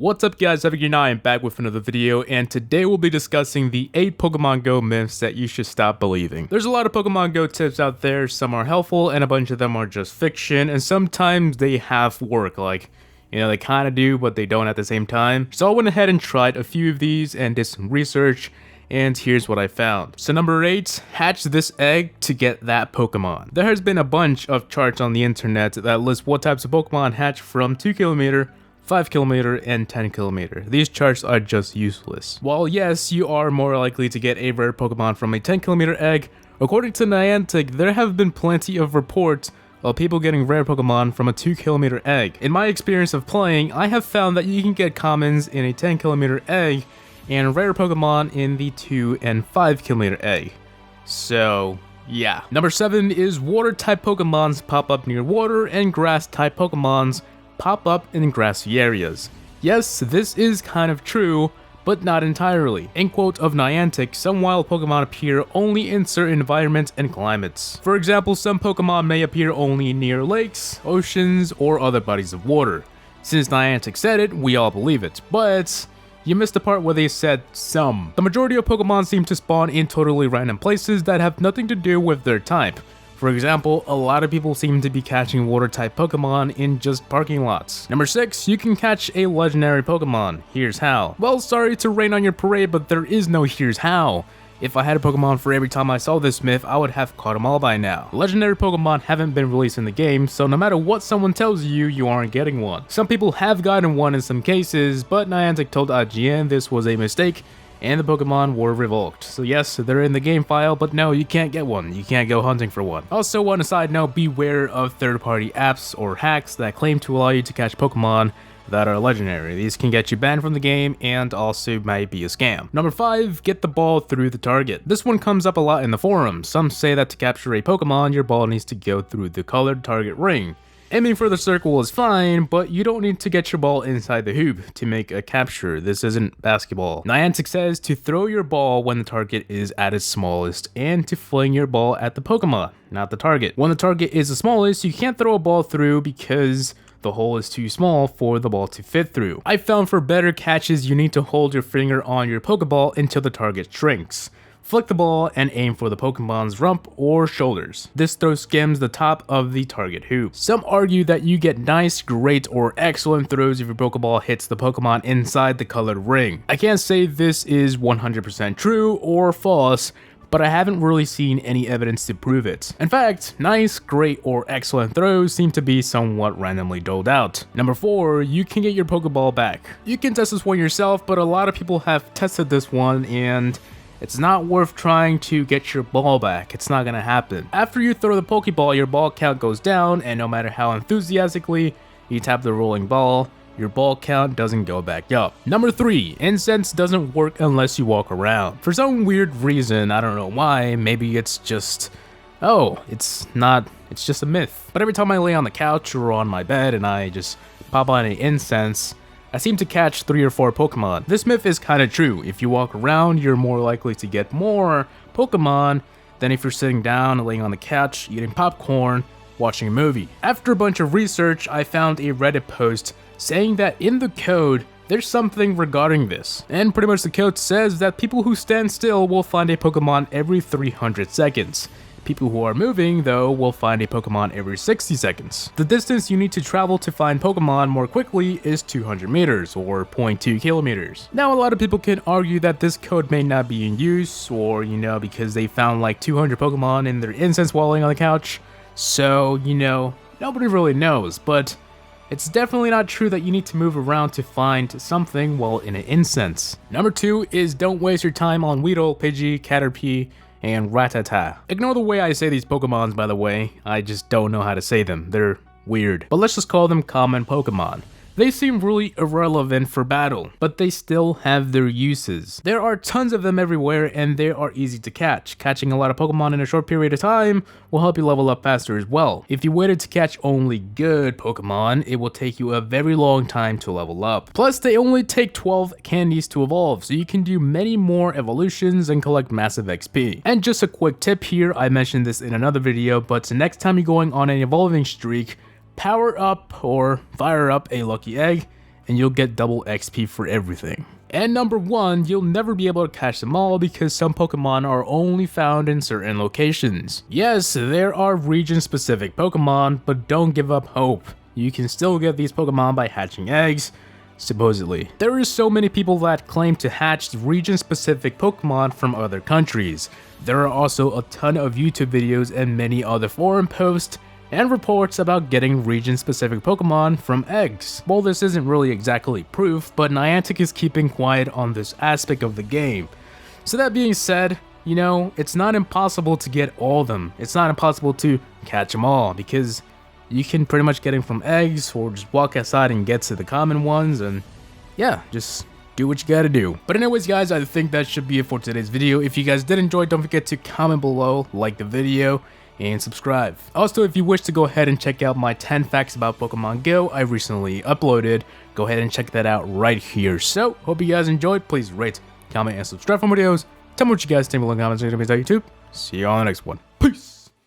What's up guys, Epic9 back with another video, and today we'll be discussing the 8 Pokemon Go myths that you should stop believing. There's a lot of Pokemon Go tips out there, some are helpful and a bunch of them are just fiction, and sometimes they half work, like, they kinda do but they don't at the same time. So I went ahead and tried a few of these and did some research, and here's what I found. So number 8, hatch this egg to get that Pokemon. There has been a bunch of charts on the internet that list what types of Pokemon hatch from 2km, 5km, and 10km. These charts are just useless. While yes, you are more likely to get a rare Pokemon from a 10km egg, according to Niantic, there have been plenty of reports of people getting rare Pokemon from a 2km egg. In my experience of playing, I have found that you can get commons in a 10km egg and rare Pokemon in the 2 and 5km egg. So yeah. Number 7 is water type Pokemons pop up near water and grass type Pokemons pop up in grassy areas. Yes, this is kind of true, but not entirely. In quote of Niantic, some wild Pokemon appear only in certain environments and climates. For example, some Pokemon may appear only near lakes, oceans, or other bodies of water. Since Niantic said it, we all believe it, but you missed the part where they said some. The majority of Pokemon seem to spawn in totally random places that have nothing to do with their type. For example, a lot of people seem to be catching water-type Pokemon in just parking lots. Number 6, you can catch a legendary Pokemon. Here's how. Well, sorry to rain on your parade, but there is no here's how. If I had a Pokemon for every time I saw this myth, I would have caught them all by now. Legendary Pokemon haven't been released in the game, so no matter what someone tells you, you aren't getting one. Some people have gotten one in some cases, but Niantic told IGN this was a mistake, and the Pokemon were revoked. So yes, they're in the game file, but no, you can't get one. You can't go hunting for one. Also, on a side note, beware of third-party apps or hacks that claim to allow you to catch Pokemon that are legendary. These can get you banned from the game and also might be a scam. Number 5, get the ball through the target. This one comes up a lot in the forums. Some say that to capture a Pokemon, your ball needs to go through the colored target ring. Aiming for the circle is fine, but you don't need to get your ball inside the hoop to make a capture. This isn't basketball. Niantic says to throw your ball when the target is at its smallest and to fling your ball at the Pokemon, not the target. When the target is the smallest, you can't throw a ball through because the hole is too small for the ball to fit through. I found for better catches, you need to hold your finger on your Pokeball until the target shrinks. Flick the ball and aim for the Pokemon's rump or shoulders. This throw skims the top of the target hoop. Some argue that you get nice, great, or excellent throws if your Pokeball hits the Pokemon inside the colored ring. I can't say this is 100% true or false, but I haven't really seen any evidence to prove it. In fact, nice, great, or excellent throws seem to be somewhat randomly doled out. Number 4, you can get your Pokeball back. You can test this one yourself, but a lot of people have tested this one and it's not worth trying to get your ball back. It's not gonna happen. After you throw the Pokeball, your ball count goes down, and no matter how enthusiastically you tap the rolling ball, your ball count doesn't go back up. Number 3, incense doesn't work unless you walk around. For some weird reason, I don't know why, maybe it's just, it's just a myth. But every time I lay on the couch or on my bed and I just pop on an incense, I seem to catch 3 or 4 Pokemon. This myth is kinda true. If you walk around, you're more likely to get more Pokemon than if you're sitting down, laying on the couch, eating popcorn, watching a movie. After a bunch of research, I found a Reddit post saying that in the code, there's something regarding this. And pretty much the code says that people who stand still will find a Pokemon every 300 seconds. People who are moving, though, will find a Pokemon every 60 seconds. The distance you need to travel to find Pokemon more quickly is 200 meters, or 0.2 kilometers. Now, a lot of people can argue that this code may not be in use, or, because they found like 200 Pokemon in their incense while laying on the couch. So, nobody really knows, but it's definitely not true that you need to move around to find something while in an incense. Number 2 is don't waste your time on Weedle, Pidgey, Caterpie, and Rattata. Ignore the way I say these Pokemons, by the way. I just don't know how to say them. They're weird. But let's just call them common Pokemon. They seem really irrelevant for battle, but they still have their uses. There are tons of them everywhere and they are easy to catch. Catching a lot of Pokemon in a short period of time will help you level up faster as well. If you waited to catch only good Pokemon, it will take you a very long time to level up. Plus, they only take 12 candies to evolve, so you can do many more evolutions and collect massive XP. And just a quick tip here, I mentioned this in another video, but next time you're going on an evolving streak, power up or fire up a lucky egg and you'll get double XP for everything. And number 1, you'll never be able to catch them all because some Pokemon are only found in certain locations. Yes, there are region-specific Pokemon, but don't give up hope. You can still get these Pokemon by hatching eggs, supposedly. There is so many people that claim to hatch region-specific Pokemon from other countries. There are also a ton of YouTube videos and many other forum posts and reports about getting region-specific Pokemon from eggs. Well, this isn't really exactly proof, but Niantic is keeping quiet on this aspect of the game. So that being said, you know, it's not impossible to get all of them. It's not impossible to catch them all, because you can pretty much get them from eggs, or just walk outside and get to the common ones, and yeah, just do what you gotta do. But anyways guys, I think that should be it for today's video. If you guys did enjoy, don't forget to comment below, like the video, and subscribe. Also, if you wish to go ahead and check out my 10 facts about Pokemon Go I recently uploaded, go ahead and check that out right here. So, hope you guys enjoyed. Please rate, comment, and subscribe for more videos. Tell me what you guys think below in the comments section of YouTube. See you on the next one. Peace!